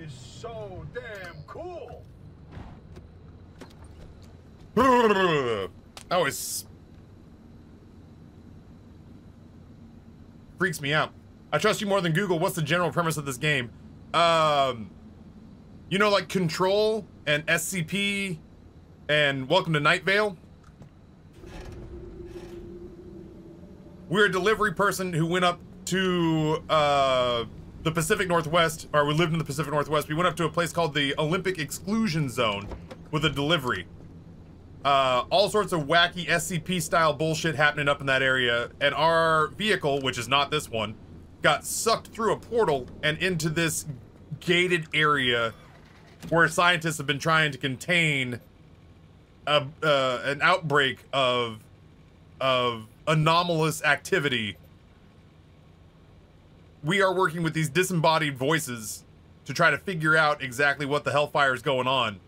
is so damn cool. That always freaks me out. I trust you more than Google. What's the general premise of this game? You know, like Control and SCP and Welcome to Night Vale? We're a delivery person who went up to the Pacific Northwest, or we lived in the Pacific Northwest. We went up to a place called the Olympic Exclusion Zone with a delivery. All sorts of wacky SCP-style bullshit happening up in that area, and our vehicle, which is not this one, got sucked through a portal and into this gated area where scientists have been trying to contain an outbreak of anomalous activity. We are working with these disembodied voices to try to figure out exactly what the hellfire is going on.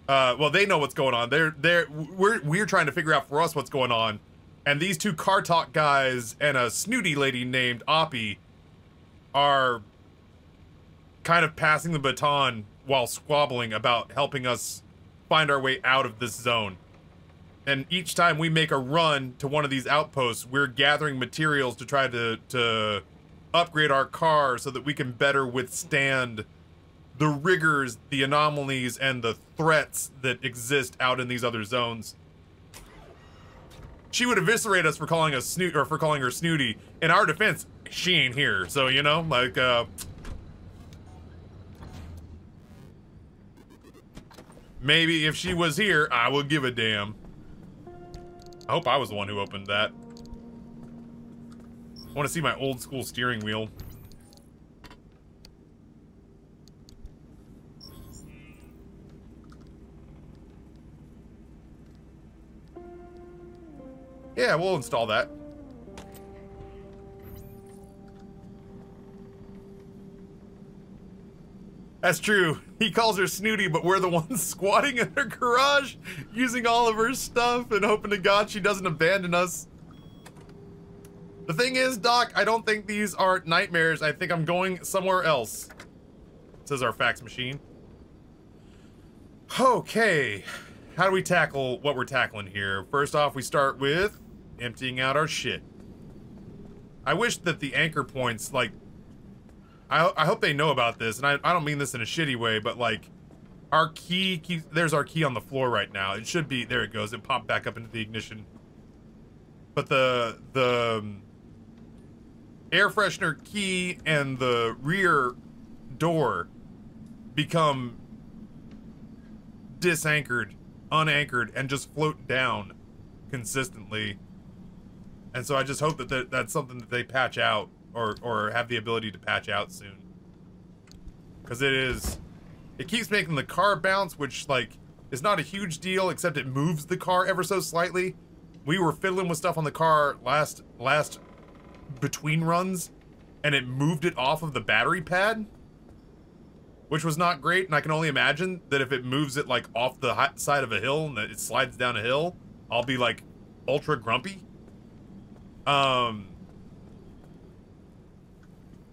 Well, they know what's going on. We're trying to figure out for us what's going on. And these two car talk guys and a snooty lady named Oppie are kind of passing the baton while squabbling about helping us find our way out of this zone. And each time we make a run to one of these outposts, we're gathering materials to try to upgrade our car so that we can better withstand the rigors, the anomalies, and the threats that exist out in these other zones. She would eviscerate us for calling us snoot, or for calling her snooty. In our defense, she ain't here, so you know, like, maybe if she was here, I would give a damn. I hope I was the one who opened that. I want to see my old school steering wheel. Yeah, we'll install that. That's true. He calls her snooty, but we're the ones squatting in her garage, using all of her stuff and hoping to God she doesn't abandon us. The thing is, Doc, I don't think these are nightmares. I think I'm going somewhere else, says our fax machine. Okay, how do we tackle what we're tackling here? First off, we start with emptying out our shit. I wish that the anchor points, like, I hope they know about this, and I don't mean this in a shitty way, but like, our key, there's our key on the floor right now. It should be, there it goes, it popped back up into the ignition. But the air freshener key and the rear door become disanchored, unanchored, and just float down consistently. And so I just hope that that's something that they patch out, or have the ability to patch out soon. Because it keeps making the car bounce, which, like, is not a huge deal, except it moves the car ever so slightly. We were fiddling with stuff on the car last between runs, and it moved it off of the battery pad, which was not great. And I can only imagine that if it moves it, like, off the side of a hill and that it slides down a hill, I'll be, like, ultra grumpy.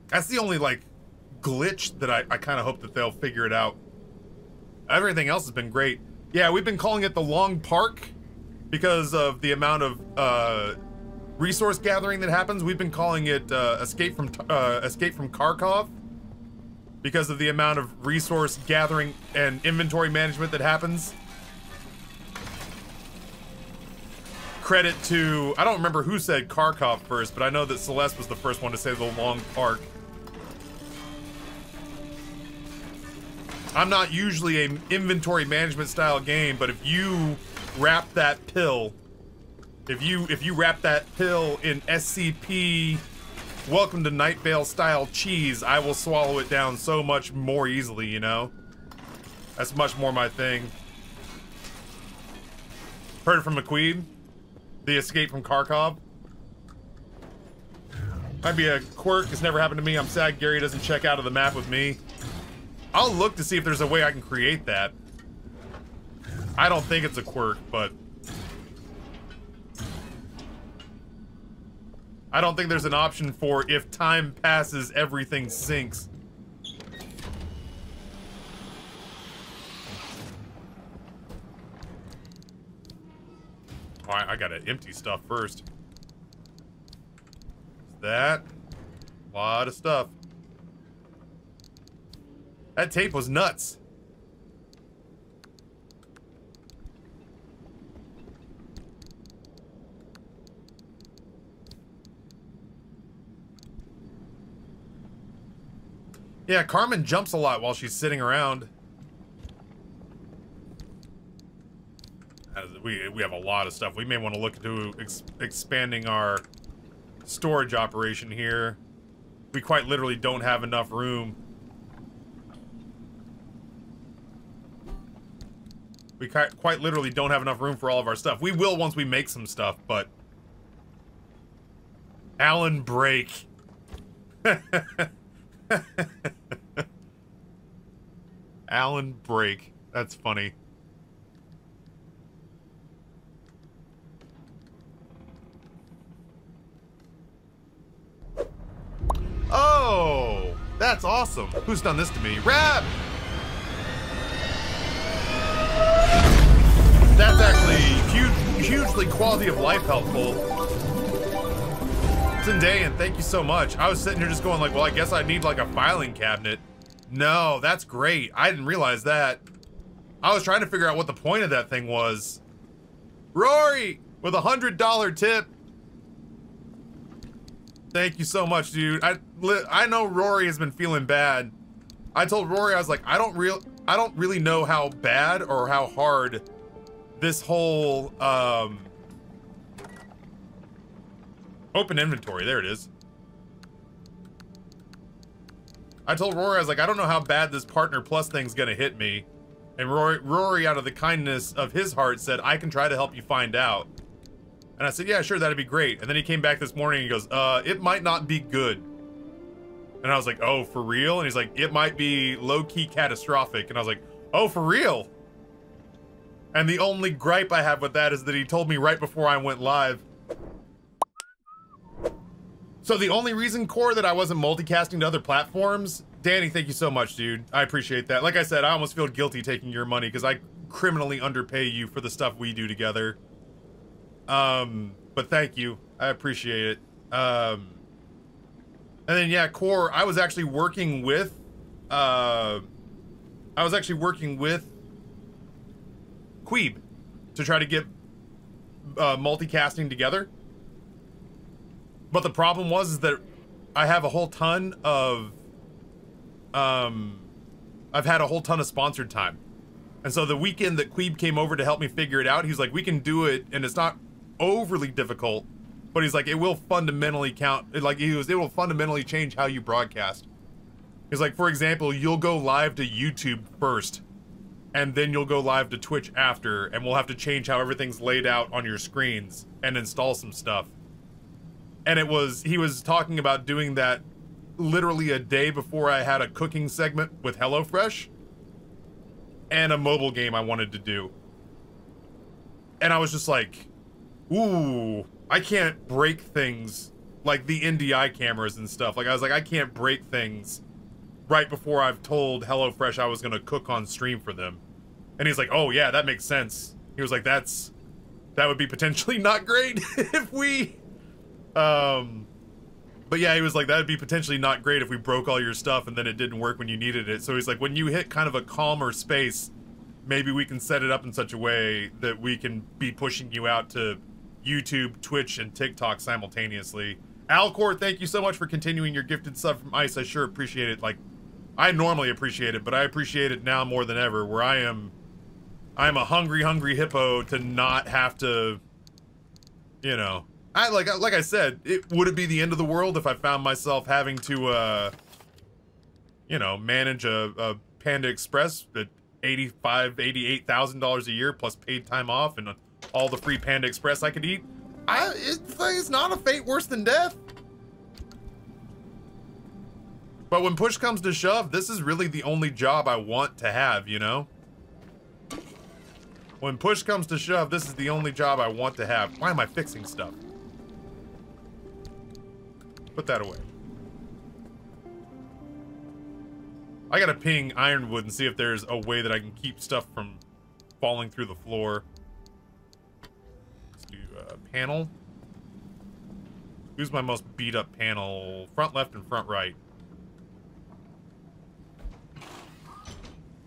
That's the only, like, glitch that I kind of hope that they'll figure it out. Everything else has been great. Yeah, we've been calling it the Long Park because of the amount of resource gathering that happens. We've been calling it Escape from Kharkov because of the amount of resource gathering and inventory management that happens. Credit to, I don't remember who said Kharkov first, but I know that Celeste was the first one to say the Long Park. I'm not usually an inventory management style game, but if you wrap that pill, if you wrap that pill in SCP Welcome to Night Vale style cheese, I will swallow it down so much more easily, you know? That's much more my thing. Heard it from McQueen? The Escape from Kharkov? Might be a quirk, it's never happened to me. I'm sad Gary doesn't check out of the map with me. I'll look to see if there's a way I can create that. I don't think it's a quirk, but I don't think there's an option for if time passes, everything sinks. I gotta empty stuff first. That. A lot of stuff. That tape was nuts. Yeah, Carmen jumps a lot while she's sitting around. We have a lot of stuff. We may want to look into expanding our storage operation here. We quite literally don't have enough room. We quite literally don't have enough room for all of our stuff. We will once we make some stuff, but... Alan Break. Alan Break. That's funny. Oh, that's awesome. Who's done this to me? Rab! That's actually hugely quality of life helpful. Zendayan, thank you so much. I was sitting here just going like, well, I guess I need like a filing cabinet. No, that's great. I didn't realize that. I was trying to figure out what the point of that thing was. Rory, with $100 tip. Thank you so much, dude. I know Rory has been feeling bad. I told Rory, I was like, I don't really know how bad or how hard this whole open inventory. There it is. I told Rory, I was like, I don't know how bad this Partner Plus thing's gonna hit me. And Rory, out of the kindness of his heart, said, I can try to help you find out. And I said, yeah, sure, that'd be great. And then he came back this morning and he goes, it might not be good. And I was like, oh, for real? And he's like, it might be low-key catastrophic. And I was like, oh, for real? And the only gripe I have with that is that he told me right before I went live. So the only reason, Core, that I wasn't multicasting to other platforms, Danny, thank you so much, dude. I appreciate that. Like I said, I almost feel guilty taking your money because I criminally underpay you for the stuff we do together. But thank you. I appreciate it. And then, yeah, Core, I was actually working with, Queeb to try to get, multicasting together. But the problem was is that I have a whole ton of, I've had a whole ton of sponsored time. And so the weekend that Queeb came over to help me figure it out, he's like, we can do it, and it's not overly difficult, but he's like, it will fundamentally it will fundamentally change how you broadcast. He's like, for example, you'll go live to YouTube first, and then you'll go live to Twitch after, and we'll have to change how everything's laid out on your screens and install some stuff. And he was talking about doing that literally a day before I had a cooking segment with HelloFresh and a mobile game I wanted to do. And I was just like, ooh, I can't break things like the NDI cameras and stuff. Like, I was like, I can't break things right before I've told HelloFresh I was going to cook on stream for them. And he's like, oh yeah, that makes sense. He was like, that would be potentially not great if we... But yeah, he was like, that'd be potentially not great if we broke all your stuff and then it didn't work when you needed it. So he's like, when you hit kind of a calmer space, maybe we can set it up in such a way that we can be pushing you out to YouTube, Twitch, and TikTok simultaneously. Alcor, thank you so much for continuing your gifted sub from Ice. I sure appreciate it. Like, I normally appreciate it, but I appreciate it now more than ever, where I'm a hungry hippo to not have to, you know... like I said, would it be the end of the world if I found myself having to, you know, manage a Panda Express at $88,000 a year plus paid time off and all the free Panda Express I could eat? It's not a fate worse than death. But when push comes to shove, this is really the only job I want to have, you know? When push comes to shove, this is the only job I want to have. Why am I fixing stuff? Put that away. I gotta ping Ironwood and see if there's a way that I can keep stuff from falling through the floor. Let's do panel. Who's my most beat up panel? Front left and front right.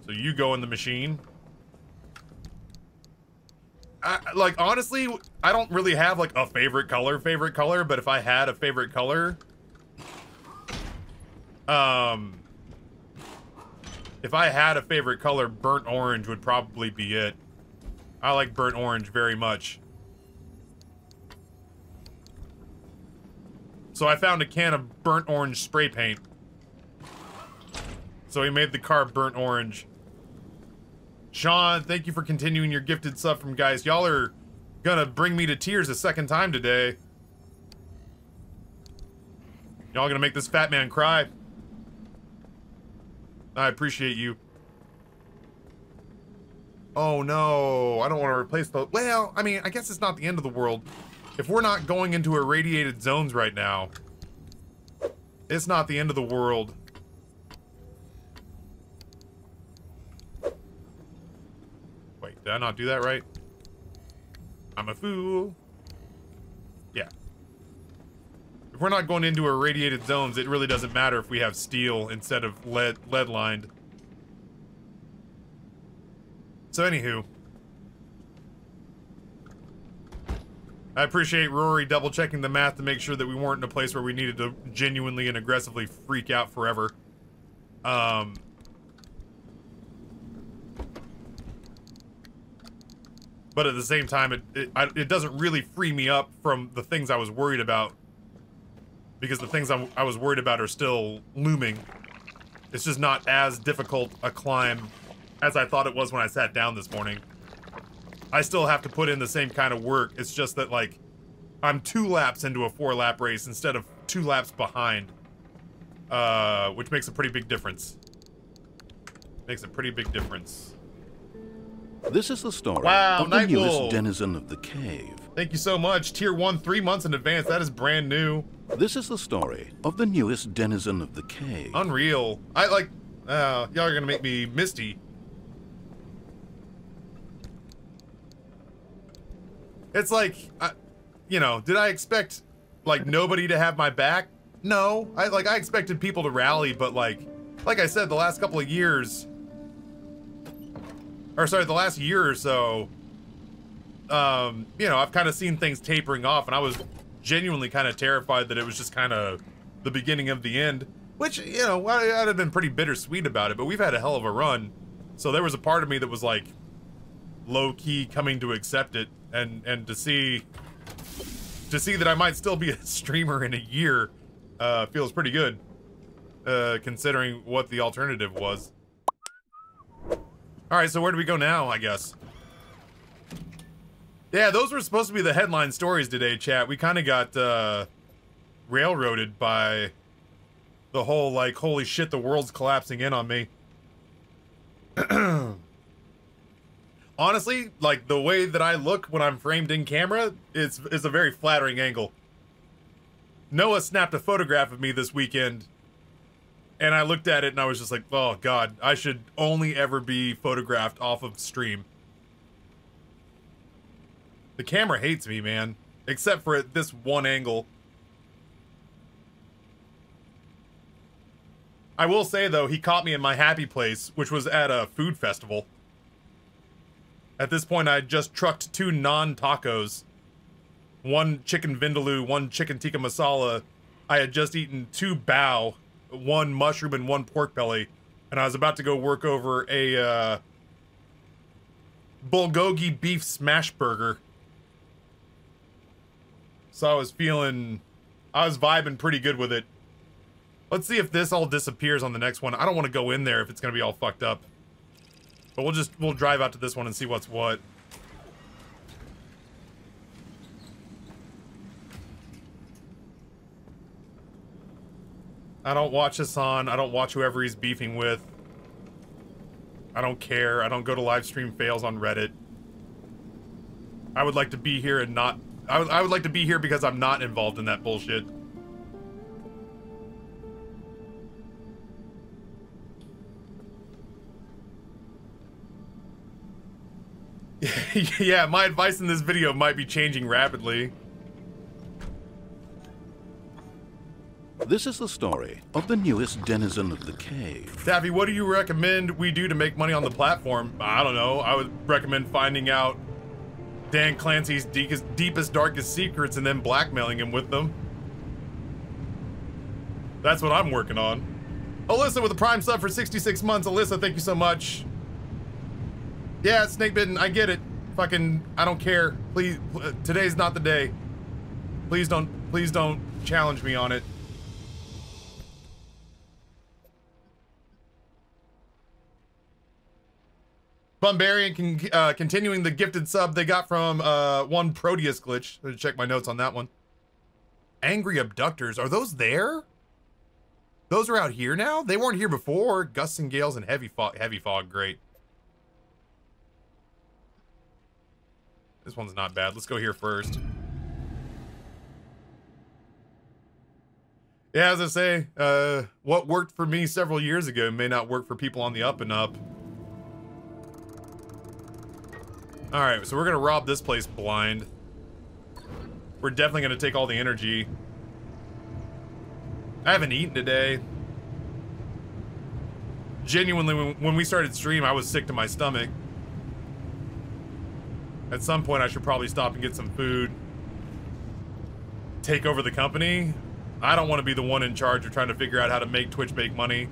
So you go in the machine. Like, honestly, I don't really have, like, a favorite color, but if I had a favorite color, if I had a favorite color, burnt orange would probably be it. I like burnt orange very much. So I found a can of burnt orange spray paint. So he made the car burnt orange. Sean, thank you for continuing your gifted sub from guys. Y'all are gonna bring me to tears a second time today. Y'all gonna make this fat man cry. I appreciate you. Oh no, I don't want to replace the... Well, I mean, I guess it's not the end of the world. If we're not going into irradiated zones right now, it's not the end of the world. Wait, did I not do that right? I'm a fool. Yeah. If we're not going into irradiated zones, it really doesn't matter if we have steel instead of lead lined. So anywho, I appreciate Rory double checking the math to make sure that we weren't in a place where we needed to genuinely and aggressively freak out forever. But at the same time, it doesn't really free me up from the things I was worried about, because the things I was worried about are still looming. It's just not as difficult a climb as I thought it was when I sat down this morning. I still have to put in the same kind of work. It's just that, like, I'm 2 laps into a 4-lap race instead of 2 laps behind. Which makes a pretty big difference. Makes a pretty big difference. This is the story of the newest denizen of the cave. Thank you so much. Tier 1, 3 months in advance. That is brand new. This is the story of the newest denizen of the cave. Unreal. I like... y'all are gonna make me misty. It's like, you know, did I expect, like, nobody to have my back? No. I expected people to rally, but, like I said, the last couple of years... Or, sorry, the last year or so, you know, I've kind of seen things tapering off, and I was genuinely kind of terrified that it was just kind of the beginning of the end, which, you know, I'd have been pretty bittersweet about it, but we've had a hell of a run, so there was a part of me that was, like, low-key coming to accept it, and to see that I might still be a streamer in a year, feels pretty good, considering what the alternative was. Alright, so where do we go now, I guess? Yeah, those were supposed to be the headline stories today, chat. We kind of got, railroaded by the whole, like, holy shit, the world's collapsing in on me. Honestly, like, the way that I look when I'm framed in camera is a very flattering angle. Noah snapped a photograph of me this weekend, and I looked at it and I was just like, oh god, I should only ever be photographed off of stream. The camera hates me, man. Except for at this one angle. I will say, though, he caught me in my happy place, which was at a food festival. At this point, I had just trucked 2 non-tacos. 1 chicken vindaloo, 1 chicken tikka masala. I had just eaten 2 bao, 1 mushroom and 1 pork belly. And I was about to go work over a, bulgogi beef smash burger. So I was vibing pretty good with it. Let's see if this all disappears on the next one. I don't want to go in there if it's going to be all fucked up. But we'll drive out to this one and see what's what. I don't watch Hassan. I don't watch whoever he's beefing with. I don't care. I don't go to live stream fails on Reddit. I would like to be here and not... I would like to be here because I'm not involved in that bullshit. Yeah, my advice in this video might be changing rapidly. This is the story of the newest denizen of the cave. Taffy, what do you recommend we do to make money on the platform? I don't know. I would recommend finding out Dan Clancy's deepest, darkest secrets and then blackmailing him with them. That's what I'm working on. Alyssa with a Prime sub for 66 months. Alyssa, thank you so much. Yeah, Snakebitten, I get it. Fucking, I don't care. Please, today's not the day. Please don't challenge me on it. Bumbarian continuing the gifted sub they got from one Proteus glitch. Let's check my notes on that one. Angry abductors, are those there? Those are out here now? They weren't here before. Gusts and gales and heavy fog, great. This one's not bad. Let's go here first. Yeah, as I say, what worked for me several years ago may not work for people on the up and up. Alright, so we're gonna rob this place blind. We're definitely gonna take all the energy. I haven't eaten today. Genuinely, when we started stream, I was sick to my stomach. At some point, I should probably stop and get some food. Take over the company. I don't want to be the one in charge of trying to figure out how to make Twitch make money.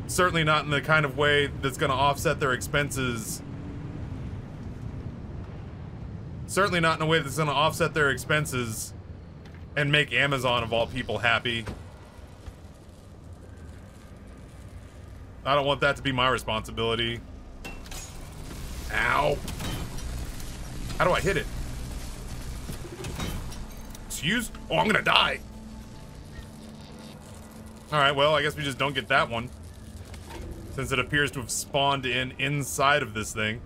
Certainly not in the kind of way that's gonna offset their expenses. Certainly not in a way that's gonna offset their expenses and make Amazon, of all people, happy. I don't want that to be my responsibility. Ow. How do I hit it? Excuse? Oh, I'm gonna die. Alright, well, I guess we just don't get that one. Since it appears to have spawned inside of this thing.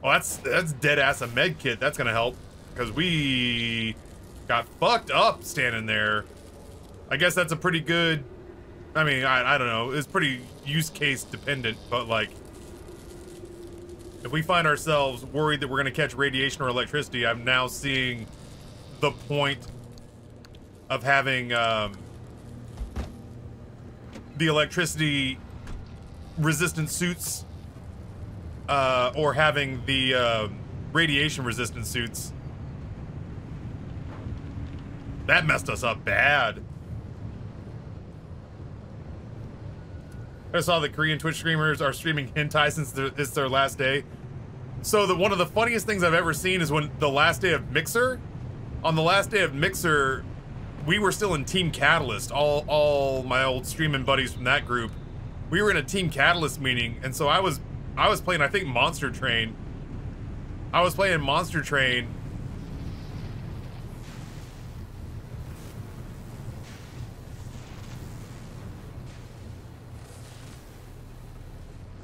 Oh, that's dead ass a med kit. That's gonna help. Because we got fucked up standing there. I guess that's a pretty good... I mean, I don't know. It's pretty use case dependent, but like... if we find ourselves worried that we're gonna catch radiation or electricity, I'm now seeing the point of having the electricity resistant suits or having the radiation resistant suits. That messed us up bad. I saw the Korean Twitch streamers are streaming hentai since it's their last day. So one of the funniest things I've ever seen is when the last day of Mixer, on the last day of Mixer, we were still in Team Catalyst. All my old streaming buddies from that group, we were in a Team Catalyst meeting, and so I was playing, I think, Monster Train. I was playing Monster Train.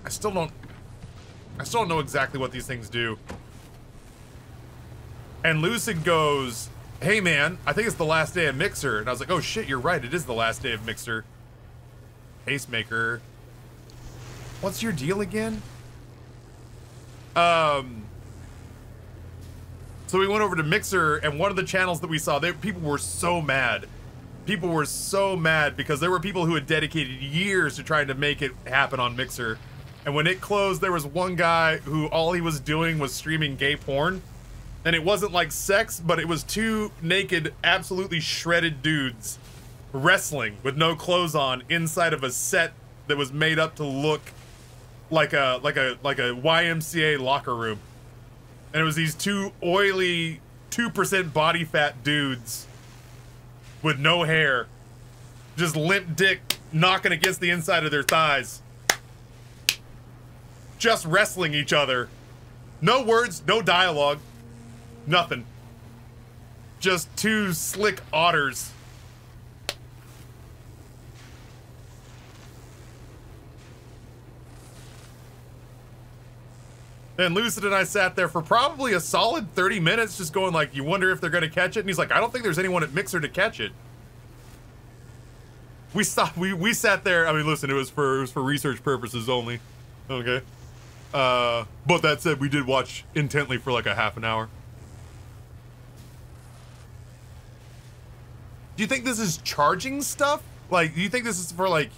I still don't know exactly what these things do. And Lucid goes, hey man, I think it's the last day of Mixer. And I was like, oh shit, you're right, it is the last day of Mixer. Pacemaker. What's your deal again? So we went over to Mixer, and one of the channels that we saw, people were so mad. People were so mad because there were people who had dedicated years to trying to make it happen on Mixer. And when it closed, there was one guy who all he was doing was streaming gay porn. And it wasn't like sex, but it was two naked, absolutely shredded dudes wrestling with no clothes on inside of a set that was made up to look like a YMCA locker room. And it was these two oily 2% body fat dudes with no hair, just limp dick knocking against the inside of their thighs. Just wrestling each other. No words, no dialogue, nothing. Just two slick otters. And Lucid and I sat there for probably a solid 30 minutes just going like, you wonder if they're gonna catch it? And he's like, I don't think there's anyone at Mixer to catch it. We stopped. We sat there. I mean, listen, it was for research purposes only. Okay. But that said, we did watch intently for like a half an hour. Do you think this is charging stuff? Like, do you think this is for like?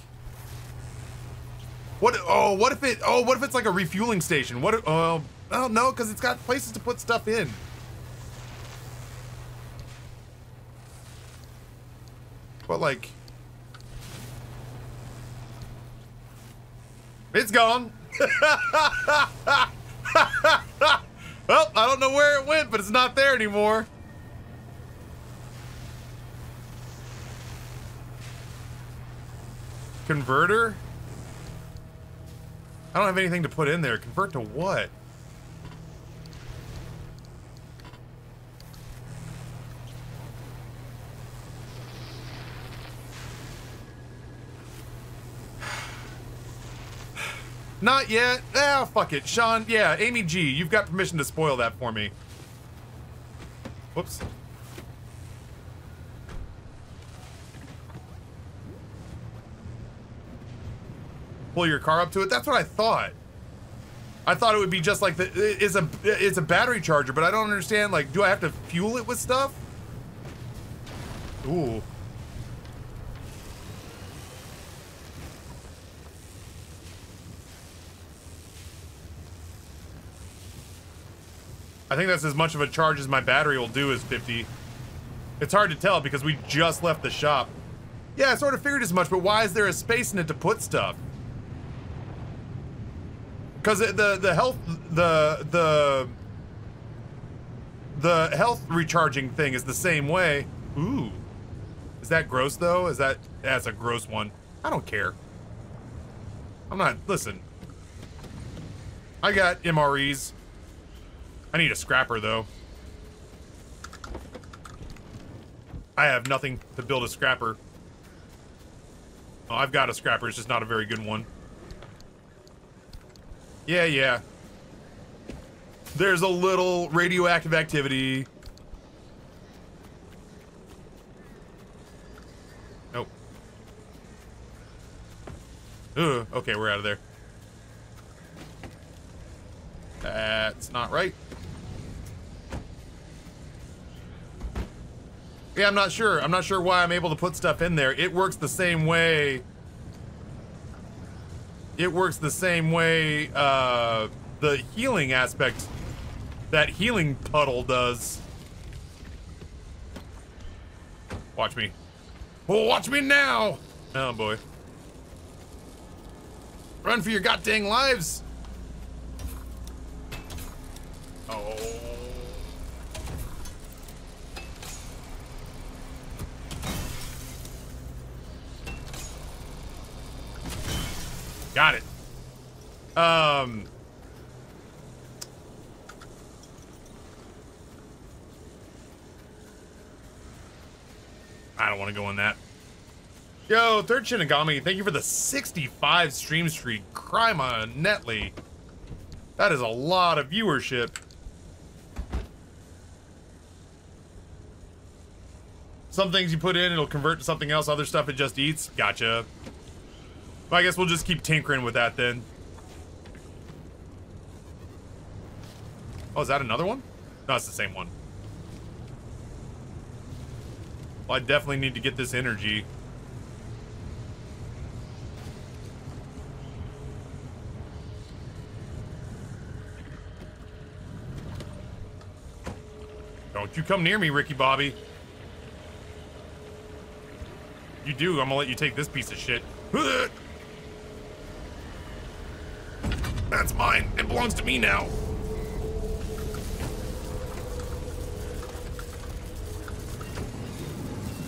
What? Oh, what if it? Oh, what if it's like a refueling station? What? Oh, no, because it's got places to put stuff in. But like, it's gone. Well, I don't know where it went, but it's not there anymore. Converter? I don't have anything to put in there. Convert to what? Not yet. Ah, fuck it. Sean, yeah, Amy G, you've got permission to spoil that for me. Whoops. Pull your car up to it? That's what I thought. I thought it would be just like it's a battery charger, but I don't understand, like, do I have to fuel it with stuff? Ooh. I think that's as much of a charge as my battery will do is 50. It's hard to tell because we just left the shop. Yeah, I sort of figured as much, but why is there a space in it to put stuff? Because the health recharging thing is the same way. Ooh. Is that gross though? That's a gross one. I don't care. I'm not, listen. I got MREs. I need a scrapper, though. I have nothing to build a scrapper. Oh, I've got a scrapper, it's just not a very good one. Yeah. There's a little radioactive activity. Nope. Ugh, okay, we're out of there. That's not right. Yeah, I'm not sure. I'm not sure why I'm able to put stuff in there. It works the same way. It works the same way the healing aspect, that healing puddle does. Watch me. Oh, watch me now! Oh boy. Run for your goddamn lives! Oh. Got it. I don't want to go in that. Yo, Third Shinigami, thank you for the 65 stream streak. Crime on Netley. That is a lot of viewership. Some things you put in, it'll convert to something else. Other stuff it just eats. Gotcha. Well, I guess we'll just keep tinkering with that then. Oh, is that another one? No, it's the same one. Well, I definitely need to get this energy. Don't you come near me, Ricky Bobby. You do, I'm gonna let you take this piece of shit. That's mine. It belongs to me now.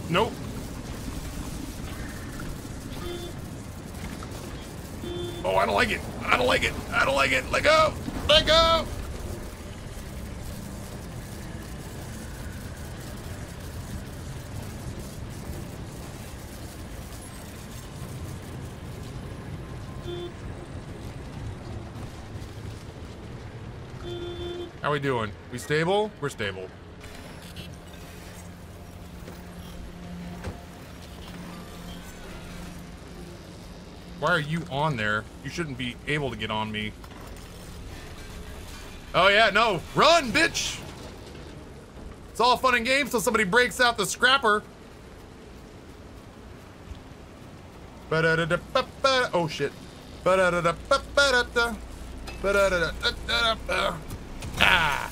Nope. Oh, I don't like it. I don't like it. I don't like it. Let go. Let go. How we doing? We stable? We're stable. Why are you on there? You shouldn't be able to get on me. Oh yeah, no. Run, bitch! It's all fun and games till somebody breaks out the scrapper. Oh shit. Ah.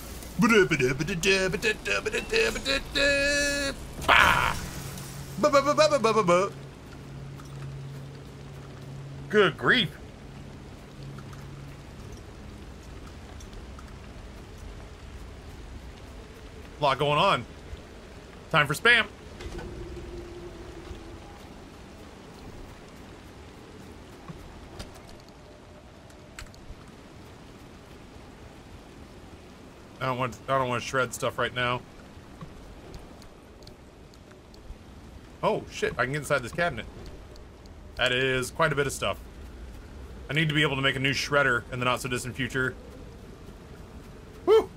Good grief. A lot going on. Time for spam. I don't want to shred stuff right now. Oh shit, I can get inside this cabinet. That is quite a bit of stuff. I need to be able to make a new shredder in the not so distant future. Woo!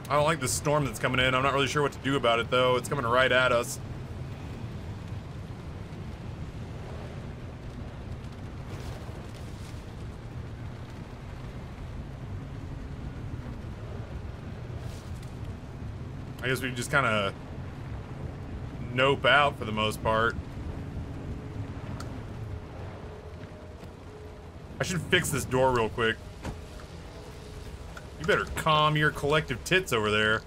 I don't like the storm that's coming in. I'm not really sure what to do about it, though. It's coming right at us. I guess we can just kind of nope out for the most part. I should fix this door real quick. You better calm your collective tits over there.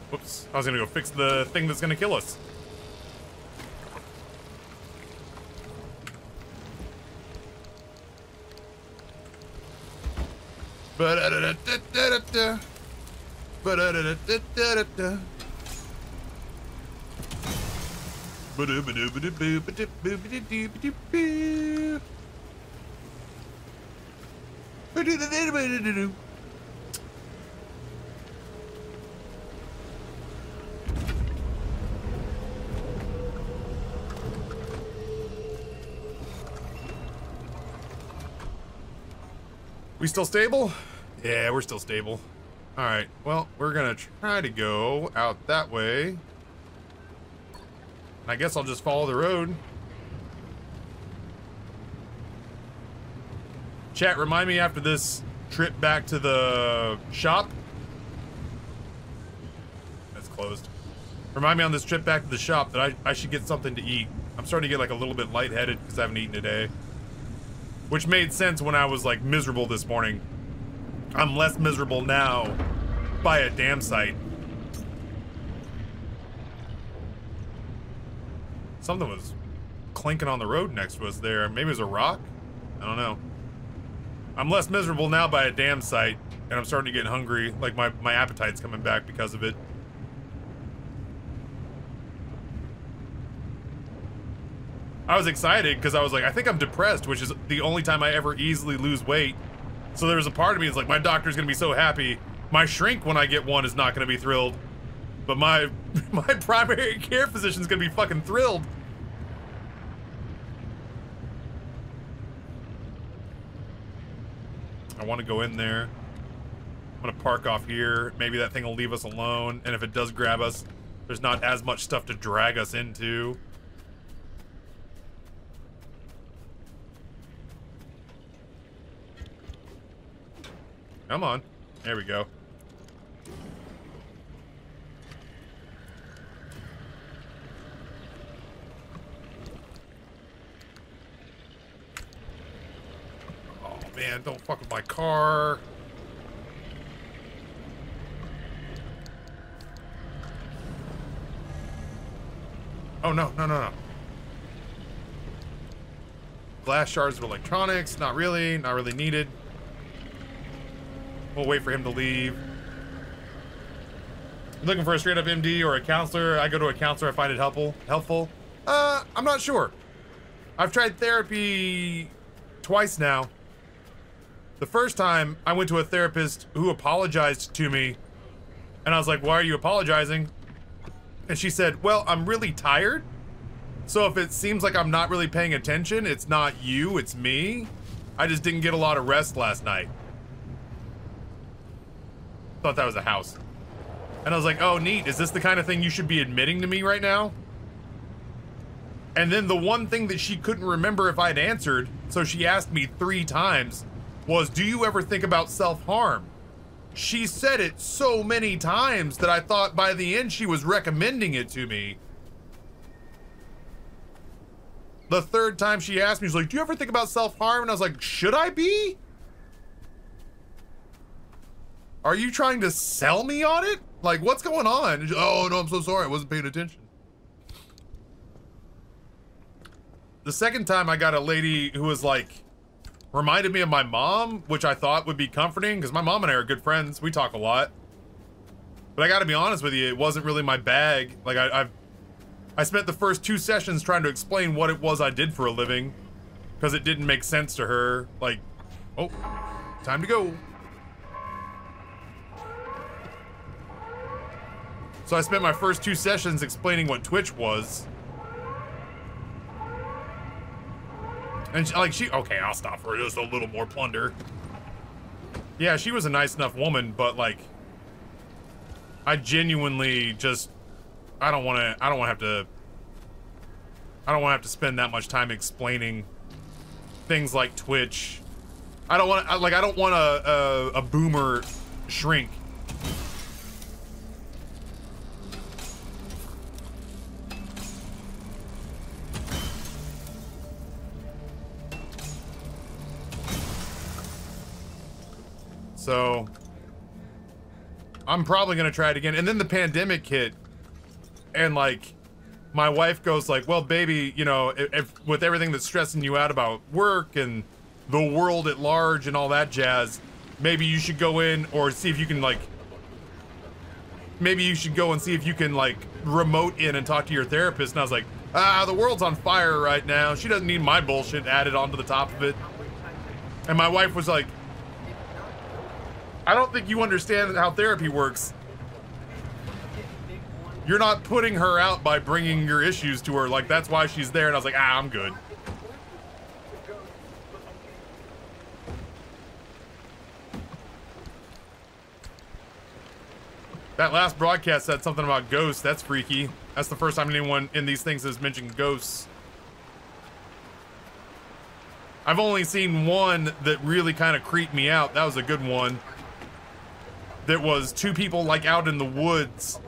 Whoops. I was gonna go fix the thing that's gonna kill us. Ba-da-da-da-da-da-da. Ba-da-da-da-da-da-da. Ba-da-ba-da-ba-da-ba-da-ba-da-ba-da-ba-da-ba. We still stable? Yeah, we're still stable. All right, well, we're gonna try to go out that way. I guess I'll just follow the road. Chat, remind me after this trip back to the shop. That's closed. Remind me on this trip back to the shop that I should get something to eat. I'm starting to get like a little bit lightheaded because I haven't eaten today. Which made sense when I was like miserable this morning. I'm less miserable now by a damn sight. Something was clinking on the road next to us there. Maybe it was a rock? I don't know. I'm less miserable now by a damn sight, and I'm starting to get hungry. Like my appetite's coming back because of it. I was excited because I was like, I think I'm depressed, which is the only time I ever easily lose weight. So there was a part of me that's like, my doctor's gonna be so happy. My shrink, when I get one, is not gonna be thrilled. But my primary care physician's gonna be fucking thrilled. I want to go in there. I'm gonna park off here. Maybe that thing will leave us alone. And if it does grab us, there's not as much stuff to drag us into. Come on. There we go. Oh man, don't fuck with my car. Oh no, no, no, no. Glass shards of electronics, not really needed. We'll wait for him to leave. Looking for a straight up MD or a counselor. I go to a counselor, I find it helpful. I'm not sure. I've tried therapy twice now. The first time I went to a therapist who apologized to me, and I was like, why are you apologizing? And she said, well, I'm really tired. So if it seems like I'm not really paying attention, it's not you, it's me. I just didn't get a lot of rest last night. Thought that was a house. And I was like, oh, neat. Is this the kind of thing you should be admitting to me right now? And then the one thing that she couldn't remember if I'd answered, so she asked me 3 times, was, do you ever think about self-harm? She said it so many times that I thought by the end she was recommending it to me. The 3rd time she asked me, she was like, do you ever think about self-harm? And I was like, should I be? Are you trying to sell me on it? Like, what's going on? And she, oh, no, I'm so sorry. I wasn't paying attention. The 2nd time I got a lady who was like, reminded me of my mom, which I thought would be comforting because my mom and I are good friends. We talk a lot. But I gotta be honest with you, it wasn't really my bag. Like, I spent the first 2 sessions trying to explain what it was I did for a living because it didn't make sense to her. Like, oh, time to go. So I spent my first 2 sessions explaining what Twitch was. And she, okay, I'll stop for just a little more plunder. Yeah, she was a nice enough woman, but like, I genuinely just, I don't want to have to spend that much time explaining things like Twitch. I don't want a boomer shrink. So I'm probably gonna try it again. And then the pandemic hit, and like my wife goes like, well, baby, you know, if with everything that's stressing you out about work and the world at large and all that jazz, maybe you should go in or see if you can like, maybe you should go and see if you can like remote in and talk to your therapist. And I was like, the world's on fire right now. She doesn't need my bullshit added onto the top of it. And my wife was like, I don't think you understand how therapy works. You're not putting her out by bringing your issues to her. Like, that's why she's there. And I was like, I'm good. That last broadcast said something about ghosts. That's freaky. That's the first time anyone in these things has mentioned ghosts. I've only seen one that really kind of creeped me out. That was a good one. That was 2 people like out in the woods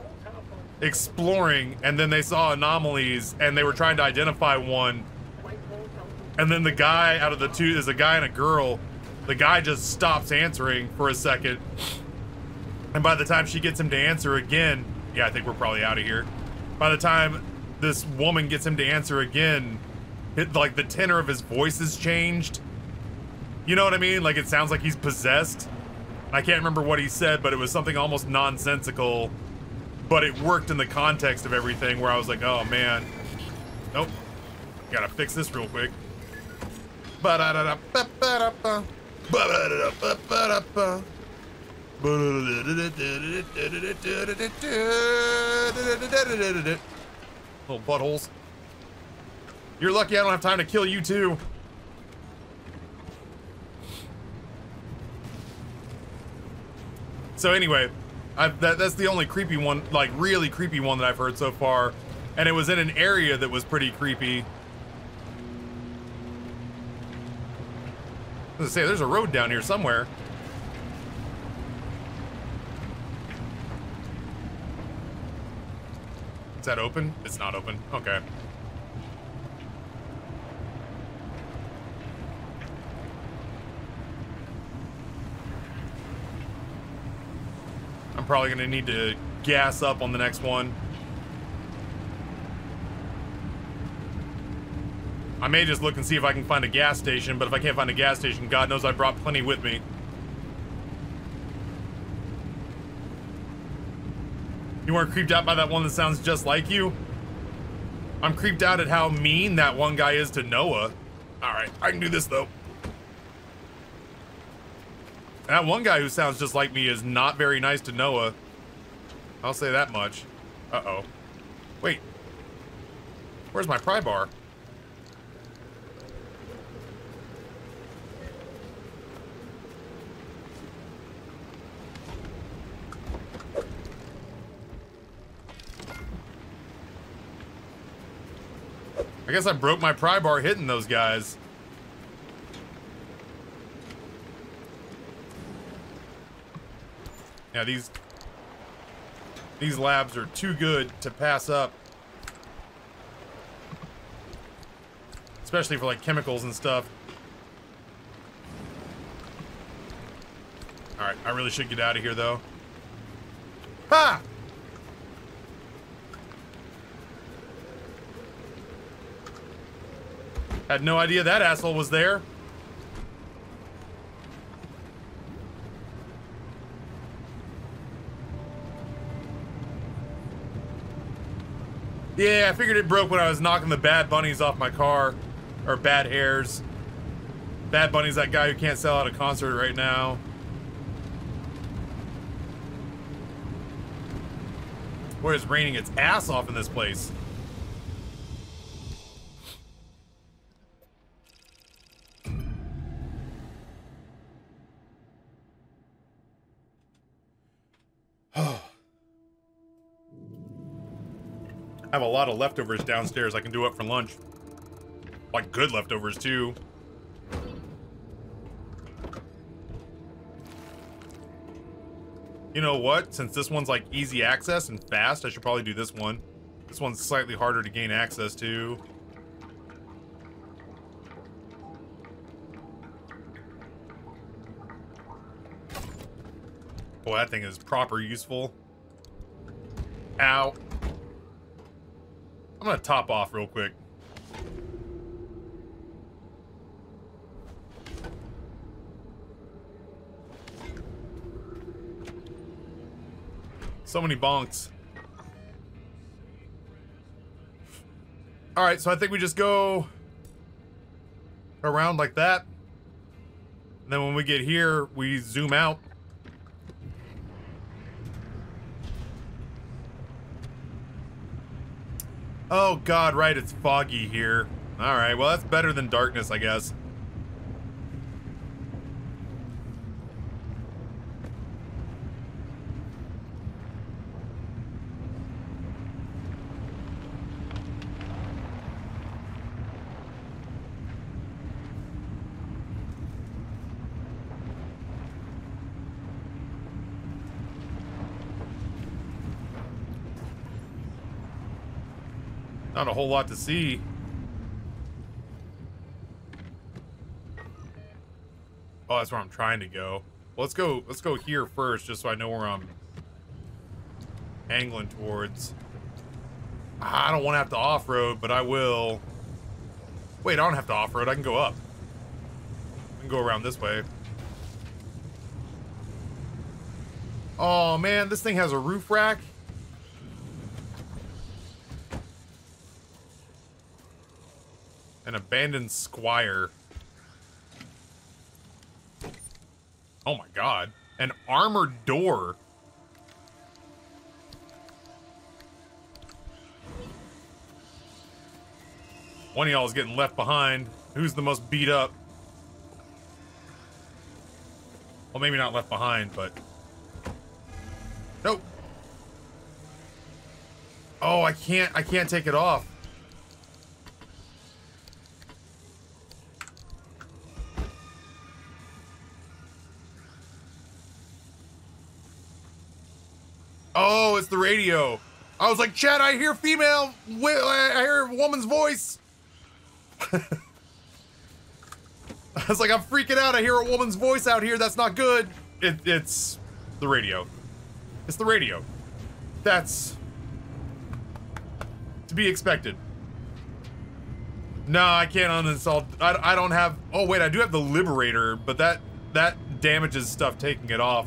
exploring, and then they saw anomalies and they were trying to identify one. And then the guy out of the 2, there's a guy and a girl, the guy just stops answering for a second. And by the time she gets him to answer again, yeah, I think we're probably out of here. By the time this woman gets him to answer again, like the tenor of his voice has changed. You know what I mean? Like it sounds like he's possessed. I can't remember what he said, but it was something almost nonsensical, but it worked in the context of everything where I was like, oh man. Nope. Gotta fix this real quick. Little buttholes. You're lucky I don't have time to kill you too. So anyway, that's the only creepy one, like really creepy one that I've heard so far. And it was in an area that was pretty creepy. I was gonna say, there's a road down here somewhere. Is that open? It's not open. Okay. I'm probably gonna need to gas up on the next one. I may just look and see if I can find a gas station, but if I can't find a gas station, God knows I brought plenty with me. You weren't creeped out by that one that sounds just like you? I'm creeped out at how mean that one guy is to Noah. Alright, I can do this though. That one guy who sounds just like me is not very nice to Noah. I'll say that much. Uh-oh. Wait. Where's my pry bar? I guess I broke my pry bar hitting those guys. Yeah, these labs are too good to pass up. Especially for like chemicals and stuff. Alright, I really should get out of here though. Ha! Had no idea that asshole was there. Yeah, I figured it broke when I was knocking the bad bunnies off my car. Or bad hairs. Bad Bunny's that guy who can't sell out a concert right now. Boy, it's raining its ass off in this place. I have a lot of leftovers downstairs I can do up for lunch. Like good leftovers too. You know what? Since this one's like easy access and fast, I should probably do this one. This one's slightly harder to gain access to. Oh, that thing is proper useful. Ow. I'm gonna top off real quick. So many bonks. Alright, so I think we just go around like that. And then when we get here, we zoom out. Oh god, right, it's foggy here. Alright, well that's better than darkness, I guess. Not a whole lot to see. Oh, that's where I'm trying to go. Well, let's go here first, just so I know where I'm angling towards. I don't want to have to off-road, but I will. Wait, I don't have to off-road. I can go up. I can go around this way. Oh, man, this thing has a roof rack. An abandoned squire. Oh my god. An armored door. One of y'all is getting left behind. Who's the most beat up? Well, maybe not left behind, but... Nope. Oh, I can't take it off. Oh, it's the radio. I was like, Chad, I hear female. I hear a woman's voice. I was like, I'm freaking out. I hear a woman's voice out here. That's not good. It's the radio. It's the radio. That's to be expected. No, I can't uninstall. I don't have. Oh wait, I do have the Liberator, but that damages stuff taking it off.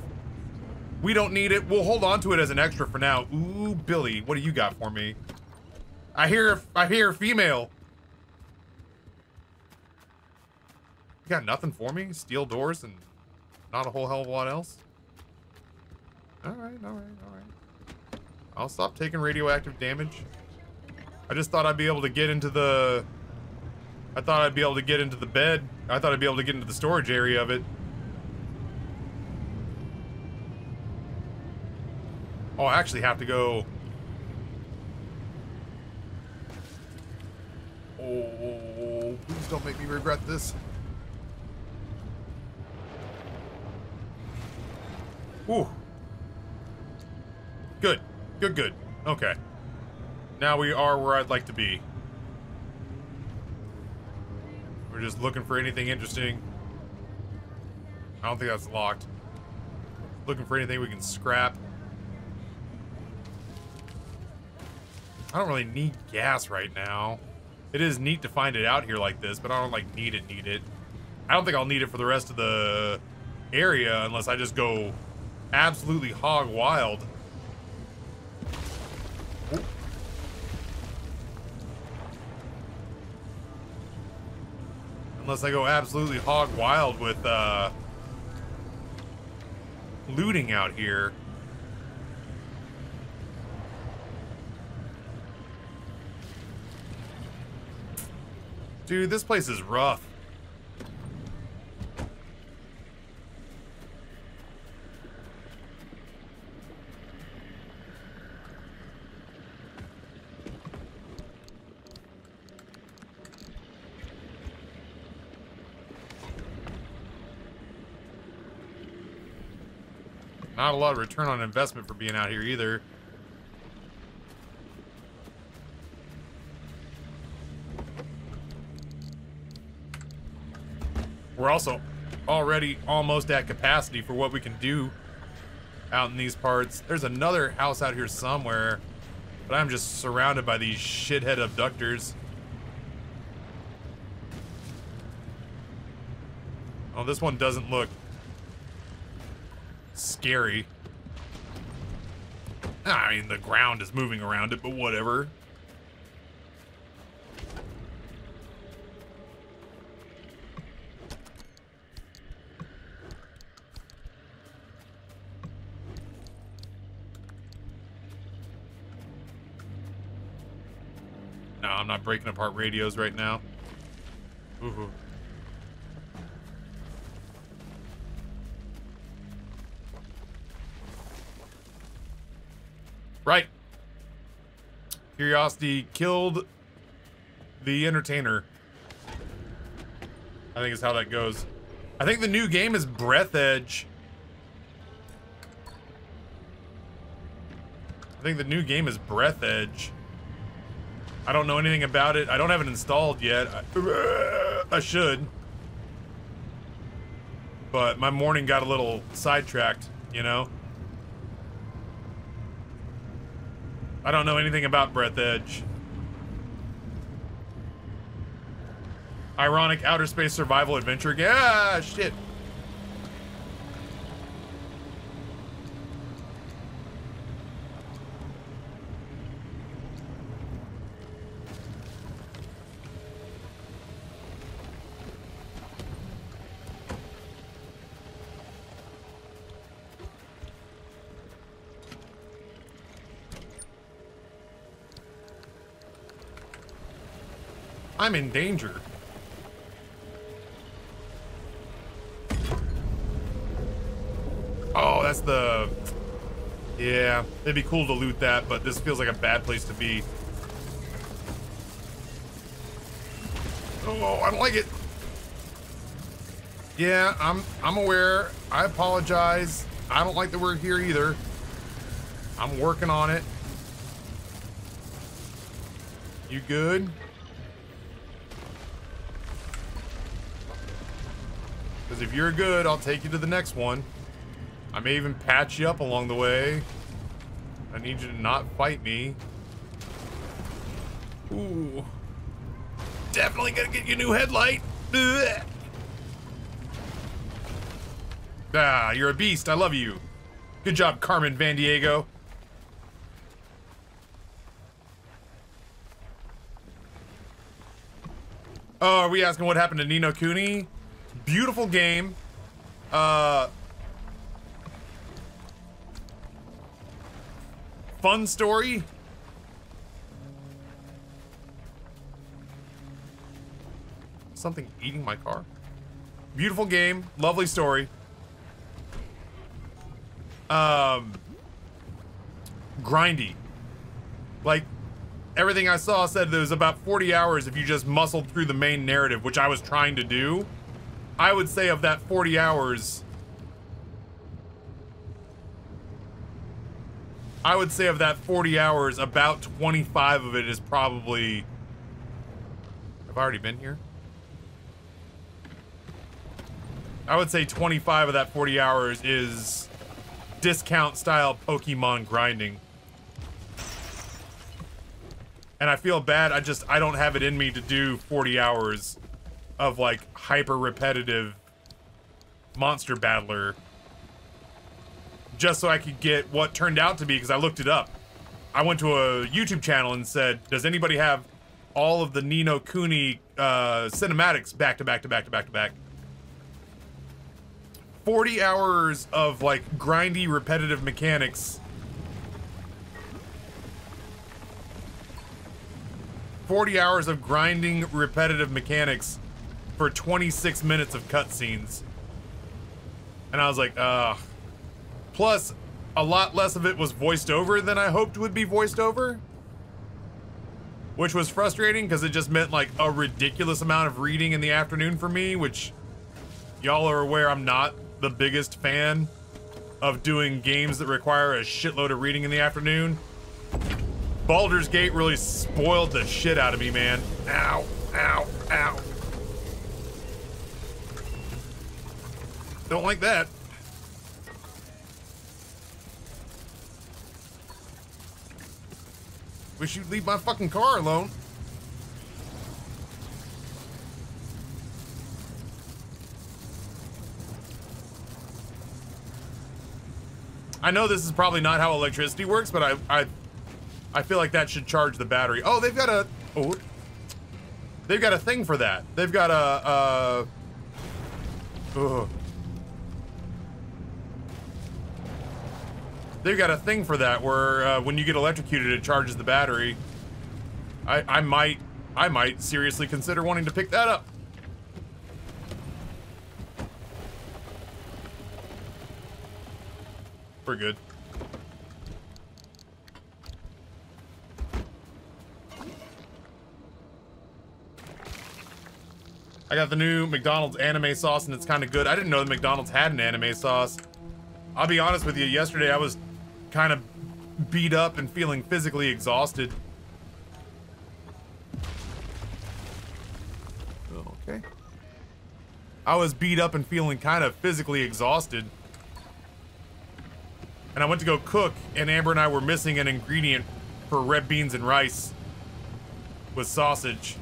We don't need it. We'll hold on to it as an extra for now. Ooh, Billy, what do you got for me? I hear female. You got nothing for me? Steel doors and not a whole hell of a lot else? Alright. I'll stop taking radioactive damage. I just thought I'd be able to get into the... I thought I'd be able to get into the bed. I thought I'd be able to get into the storage area of it. Oh, I actually have to go... Oh, Oh, please don't make me regret this. Ooh. Good. Good, good. Okay. Now we are where I'd like to be. We're just looking for anything interesting. I don't think that's locked. Looking for anything we can scrap. I don't really need gas right now. It is neat to find it out here like this, but I don't like need it. I don't think I'll need it for the rest of the area unless I just go absolutely hog wild. Ooh. Unless I go absolutely hog wild with looting out here. Dude, this place is rough. Not a lot of return on investment for being out here either. We're also already almost at capacity for what we can do out in these parts. There's another house out here somewhere, but I'm just surrounded by these shithead abductors. Oh, this one doesn't look scary. I mean, the ground is moving around it, but whatever. No, I'm not breaking apart radios right now. Ooh. Right. Curiosity killed the entertainer. I think is how that goes. I think the new game is Breath Edge. I think the new game is Breath Edge. I don't know anything about it. I don't have it installed yet. I should. But my morning got a little sidetracked, you know? I don't know anything about Breath Edge. Ironic outer space survival adventure game. Ah, shit. I'm in danger. Oh, that's the... Yeah, it'd be cool to loot that, but this feels like a bad place to be. Oh, I don't like it. Yeah, I'm aware. I apologize. I don't like that we're here either. I'm working on it. You good? Because if you're good, I'll take you to the next one. I may even patch you up along the way. I need you to not fight me. Ooh. Definitely gonna get you a new headlight. Ugh. Ah, you're a beast. I love you. Good job, Carmen Vandiego. Oh, are we asking what happened to Ni no Kuni? Beautiful game. Fun story. Something eating my car. Beautiful game. Lovely story. Grindy. Like, everything I saw said there was about 40 hours if you just muscled through the main narrative, which I was trying to do. I would say of that 40 hours, about 25 of it is probably... Have I already been here? I would say 25 of that 40 hours is discount style Pokemon grinding. And I feel bad, I don't have it in me to do 40 hours of like hyper repetitive monster battler just so I could get what turned out to be, because I looked it up. I went to a YouTube channel and said, does anybody have all of the Ni no Kuni cinematics back to back to back to back to back? 40 hours of like grindy repetitive mechanics. 40 hours of grinding repetitive mechanics for 26 minutes of cutscenes. And I was like, plus, a lot less of it was voiced over than I hoped would be voiced over. Which was frustrating, because it just meant like a ridiculous amount of reading in the afternoon for me, which y'all are aware I'm not the biggest fan of doing games that require a shitload of reading in the afternoon. Baldur's Gate really spoiled the shit out of me, man. Ow, ow, ow. Don't like that. Wish you'd leave my fucking car alone. I know this is probably not how electricity works, but I feel like that should charge the battery. Oh, they've got a thing for that. They've got they've got a thing for that where when you get electrocuted, it charges the battery. I might seriously consider wanting to pick that up. We're good. I got the new McDonald's anime sauce and it's kind of good. I didn't know that McDonald's had an anime sauce. I'll be honest with you, yesterday I was kind of beat up and feeling physically exhausted. Okay. I was beat up and feeling kind of physically exhausted. And I went to go cook, and Amber and I were missing an ingredient for red beans and rice with sausage.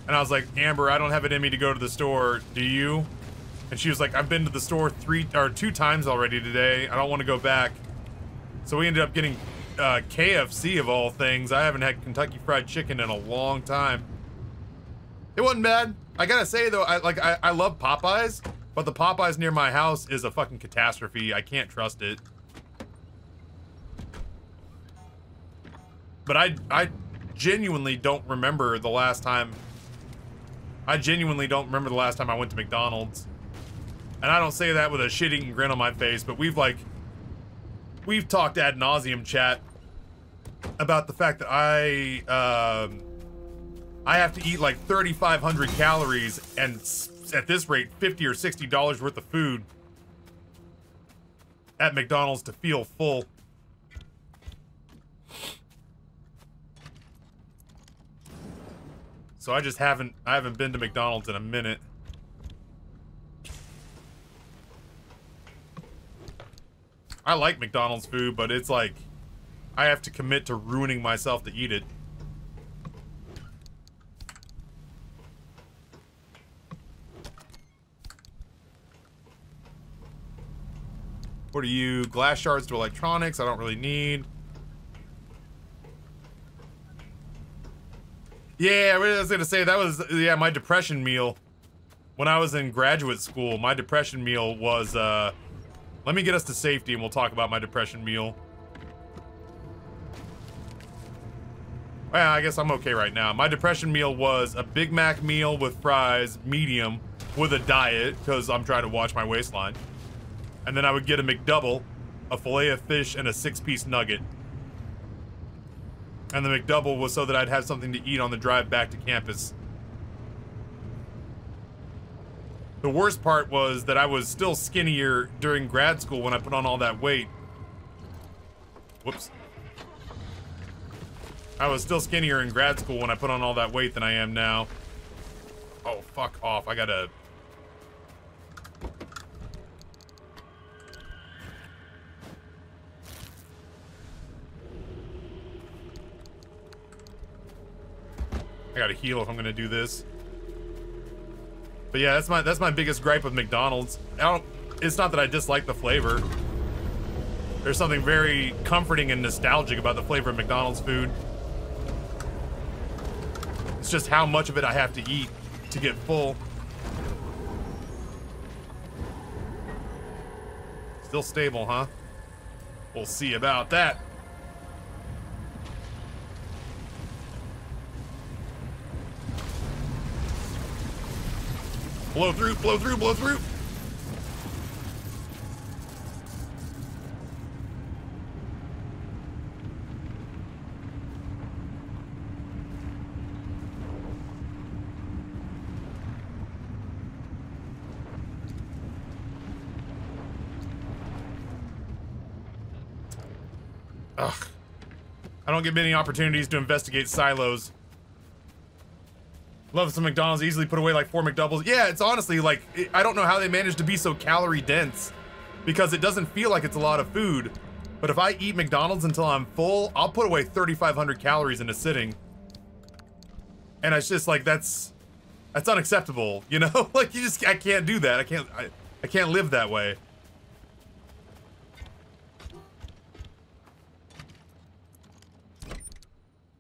And I was like, Amber, I don't have it in me to go to the store. Do you? And she was like, I've been to the store 2 times already today. I don't want to go back. So we ended up getting KFC of all things. I haven't had Kentucky Fried Chicken in a long time. It wasn't bad. I gotta say though, I love Popeyes, but the Popeyes near my house is a fucking catastrophe. I can't trust it. But I genuinely don't remember the last time. I genuinely don't remember the last time I went to McDonald's. And I don't say that with a shit-eating grin on my face, but we've talked ad nauseum, chat, about the fact that I have to eat like 3,500 calories and at this rate, $50 or $60 worth of food at McDonald's to feel full. So I haven't been to McDonald's in a minute. I like McDonald's food, but it's like I have to commit to ruining myself to eat it. What are you? Glass shards to electronics? I don't really need. Yeah, I was gonna say that was, yeah, my depression meal. When I was in graduate school, my depression meal was, let me get us to safety and we'll talk about my depression meal. Well, I guess I'm okay right now. My depression meal was a Big Mac meal with fries, medium, with a diet, because I'm trying to watch my waistline. And then I would get a McDouble, a fillet of fish, and a 6-piece nugget. And the McDouble was so that I'd have something to eat on the drive back to campus. The worst part was that I was still skinnier during grad school when I put on all that weight. Whoops. I was still skinnier in grad school when I put on all that weight than I am now. Oh, fuck off. I gotta... I gotta heal if I'm gonna do this. But yeah, that's my biggest gripe with McDonald's. It's not that I dislike the flavor. There's something very comforting and nostalgic about the flavor of McDonald's food. It's just how much of it I have to eat to get full. Still stable, huh? We'll see about that. Blow through, blow through, blow through. Ugh. I don't get many opportunities to investigate silos. Love some McDonald's easily put away like 4 McDoubles. Yeah, it's honestly like, I don't know how they manage to be so calorie dense because it doesn't feel like it's a lot of food. But if I eat McDonald's until I'm full, I'll put away 3,500 calories in a sitting. And it's just like, that's unacceptable, you know? Like I can't do that. I can't live that way.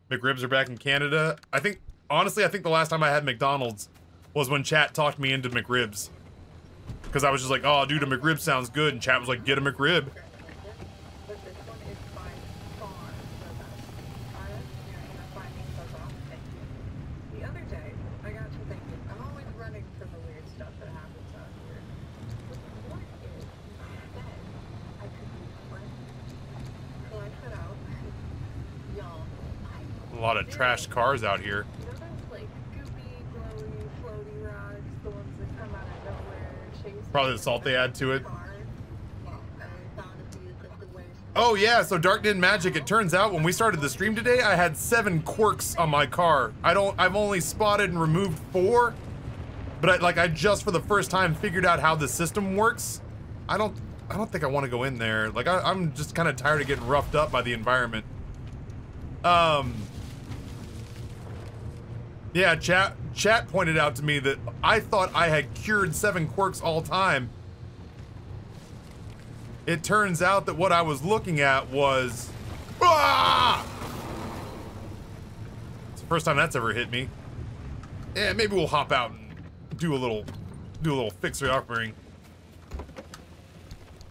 McRibs are back in Canada. Honestly, I think the last time I had McDonald's was when chat talked me into McRibs. Because I was just like, oh, dude, a McRib sounds good. And chat was like, get a McRib. The other day, I got to thinking, I'm always running from the weird stuff that happens out here. What if instead I could be friends? So I put out, y'all, A lot of trashed cars out here. Probably the salt they add to it. Oh yeah, so Dark Did Magic, it turns out when we started the stream today, I had 7 quirks on my car. I've only spotted and removed 4, but I just for the first time figured out how the system works. I don't think I want to go in there. Like I'm just kind of tired of getting roughed up by the environment. Yeah, chat pointed out to me that I thought I had cured 7 quirks all time. It turns out that what I was looking at was... Ah! It's the first time that's ever hit me. Yeah, maybe we'll hop out and do a little fixer-uppering.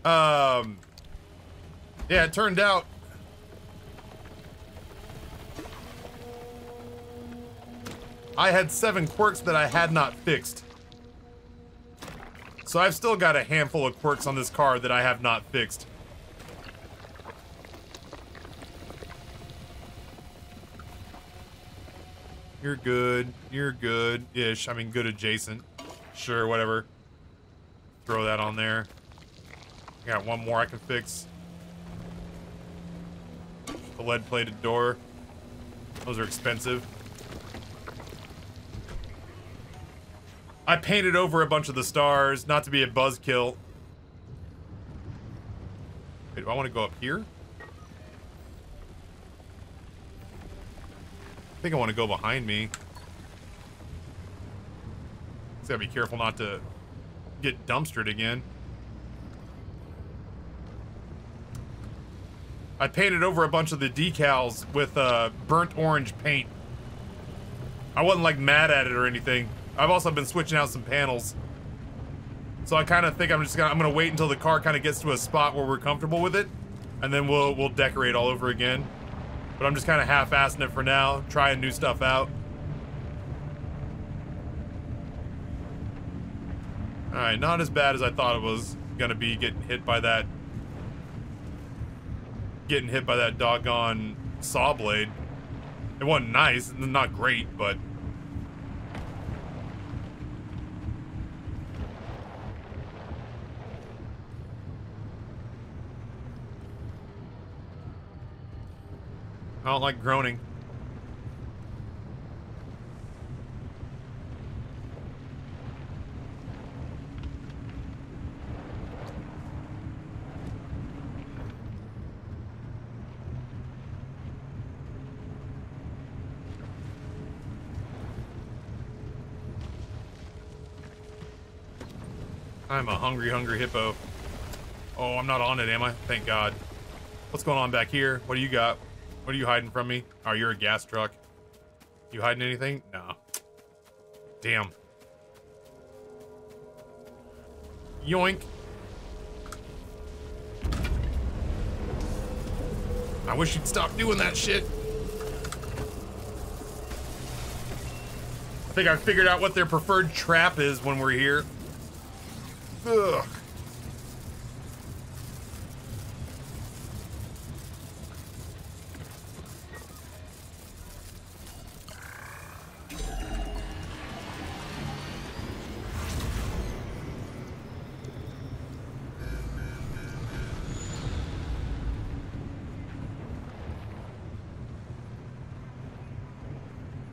Yeah, it turned out I had 7 quirks that I had not fixed. So I've still got a handful of quirks on this car that I have not fixed. You're good. You're good-ish. I mean, good adjacent. Sure, whatever. Throw that on there. Got one more I can fix. The lead-plated door. Those are expensive. I painted over a bunch of the stars, not to be a buzzkill. Wait, do I want to go up here? I think I want to go behind me. Just gotta be careful not to get dumpstered again. I painted over a bunch of the decals with burnt orange paint. I wasn't like mad at it or anything. I've also been switching out some panels. So I kind of think I'm gonna wait until the car kind of gets to a spot where we're comfortable with it, and then we'll decorate all over again. But I'm just kind of half-assing it for now, trying new stuff out. All right, not as bad as I thought it was gonna be getting hit by that doggone saw blade. It wasn't nice, not great, but... I don't like groaning. I'm a hungry, hungry hippo. Oh, I'm not on it, am I? Thank God. What's going on back here? What do you got? What are you hiding from me? Oh, you're a gas truck. You hiding anything? No. Damn. Yoink. I wish you'd stop doing that shit. I think I figured out what their preferred trap is when we're here. Ugh.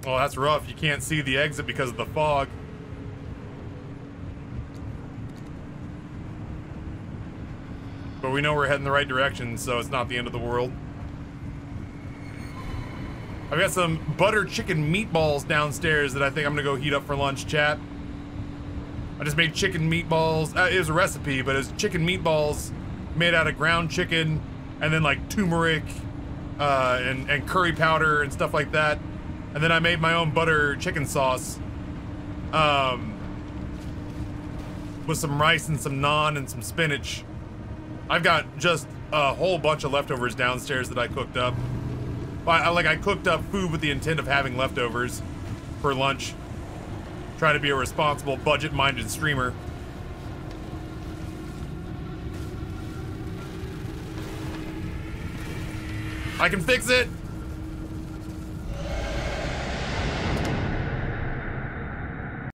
Well, that's rough. You can't see the exit because of the fog. But we know we're heading the right direction, so it's not the end of the world. I've got some butter chicken meatballs downstairs that I think I'm gonna go heat up for lunch, chat. I just made chicken meatballs. It was a recipe, but it's chicken meatballs made out of ground chicken and then like turmeric and curry powder and stuff like that. And then I made my own butter chicken sauce with some rice and some naan and some spinach. I've got just a whole bunch of leftovers downstairs that I cooked up. I cooked up food with the intent of having leftovers for lunch. Try to be a responsible, budget-minded streamer. I can fix it!